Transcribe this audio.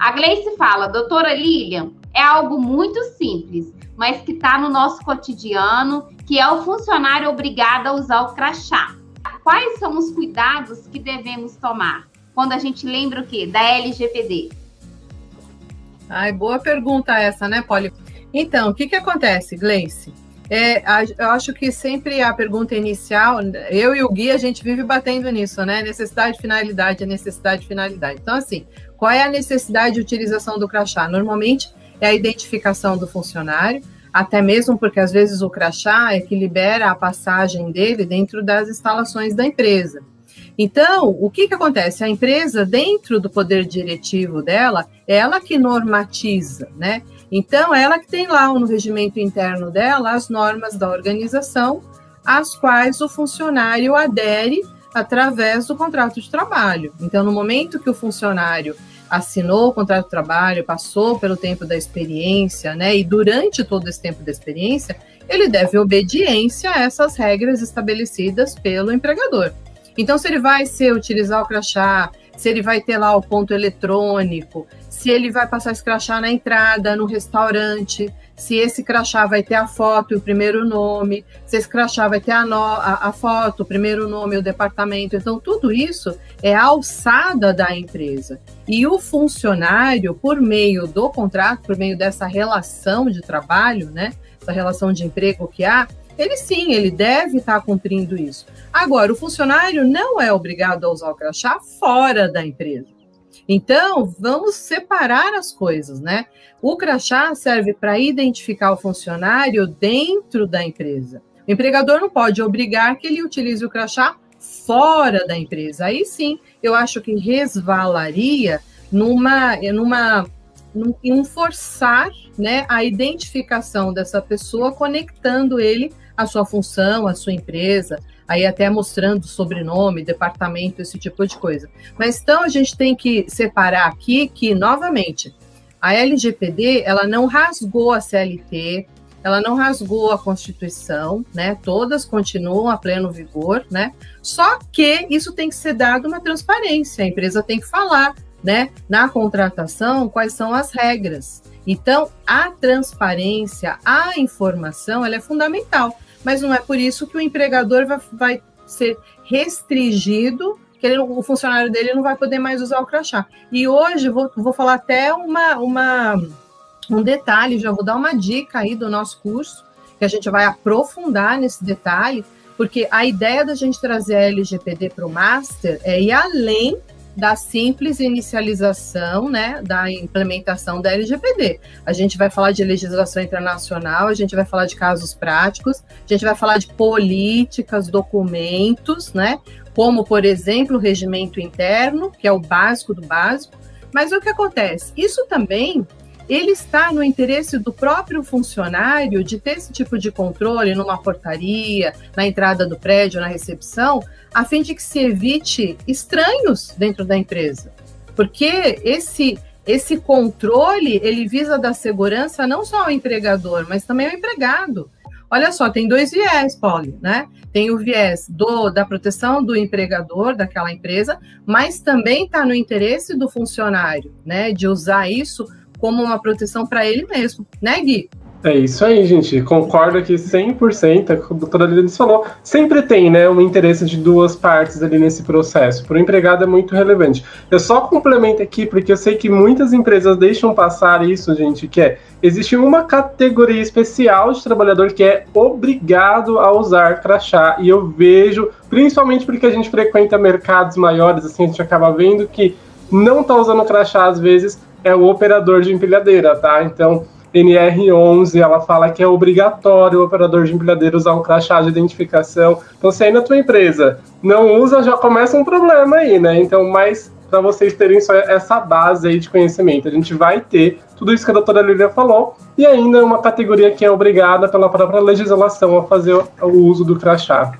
A Gleice fala, doutora Lilian, é algo muito simples, mas que está no nosso cotidiano, que é o funcionário obrigado a usar o crachá. Quais são os cuidados que devemos tomar quando a gente lembra o quê? Da LGPD? Ai, boa pergunta essa, né, Polly? Então, o que acontece, Gleice? Eu acho que sempre a pergunta inicial, eu e o Gui, a gente vive batendo nisso, né? Necessidade, finalidade, necessidade, finalidade. Então, assim, qual é a necessidade de utilização do crachá? Normalmente é a identificação do funcionário, até mesmo porque às vezes o crachá é que libera a passagem dele dentro das instalações da empresa. Então, o que acontece? A empresa, dentro do poder diretivo dela, é ela que normatiza, né? Então, ela que tem lá no regimento interno dela as normas da organização, às quais o funcionário adere através do contrato de trabalho. Então, no momento que o funcionário assinou o contrato de trabalho, passou pelo tempo da experiência, né? E durante todo esse tempo da experiência, ele deve obediência a essas regras estabelecidas pelo empregador. Então, se ele vai utilizar o crachá, se ele vai ter lá o ponto eletrônico, se ele vai passar esse crachá na entrada, no restaurante, se esse crachá vai ter a foto e o primeiro nome, se esse crachá vai ter a foto, o primeiro nome e o departamento. Então, tudo isso é a alçada da empresa. E o funcionário, por meio do contrato, por meio dessa relação de trabalho, né, essa relação de emprego que há, ele deve estar cumprindo isso. Agora, o funcionário não é obrigado a usar o crachá fora da empresa. Então, vamos separar as coisas, né? O crachá serve para identificar o funcionário dentro da empresa. O empregador não pode obrigar que ele utilize o crachá fora da empresa. Aí sim, eu acho que resvalaria em forçar, né, a identificação dessa pessoa, conectando ele à sua função, à sua empresa, aí até mostrando sobrenome, departamento, esse tipo de coisa. Mas então a gente tem que separar aqui que, novamente, a LGPD, ela não rasgou a CLT, ela não rasgou a Constituição, né? Todas continuam a pleno vigor, né? Só que isso tem que ser dado uma transparência, a empresa tem que falar, né, na contratação, quais são as regras. Então, a transparência, a informação, ela é fundamental, mas não é por isso que o empregador vai ser restringido, que o funcionário dele não vai poder mais usar o crachá. E hoje, vou falar até um detalhe, já vou dar uma dica aí do nosso curso, que a gente vai aprofundar nesse detalhe, porque a ideia da gente trazer a LGPD para o Master é ir além da simples inicialização, né, da implementação da LGPD. A gente vai falar de legislação internacional, a gente vai falar de casos práticos, a gente vai falar de políticas, documentos, né, como, por exemplo, o regimento interno, que é o básico do básico. Mas o que acontece? Isso também, ele está no interesse do próprio funcionário de ter esse tipo de controle numa portaria, na entrada do prédio, na recepção, a fim de que se evite estranhos dentro da empresa. Porque esse controle, ele visa dar segurança não só ao empregador, mas também ao empregado. Olha só, tem dois viés, Polly, né? Tem o viés da proteção do empregador, daquela empresa, mas também está no interesse do funcionário, né? De usar isso como uma proteção para ele mesmo, né, Gui? É isso aí, gente. Concordo aqui 100%, é o que a doutora Lilian falou. Sempre tem, né, um interesse de duas partes ali nesse processo. Para o empregado é muito relevante. Eu só complemento aqui, porque eu sei que muitas empresas deixam passar isso, gente, existe uma categoria especial de trabalhador que é obrigado a usar crachá. E eu vejo, principalmente porque a gente frequenta mercados maiores, assim, a gente acaba vendo que não está usando crachá, às vezes, é o operador de empilhadeira, tá? Então, NR11, ela fala que é obrigatório o operador de empilhadeira usar um crachá de identificação. Então, se aí na tua empresa não usa, já começa um problema aí, né? Então, mas para vocês terem só essa base aí de conhecimento, a gente vai ter tudo isso que a doutora Lilian falou e ainda uma categoria que é obrigada pela própria legislação a fazer o uso do crachá.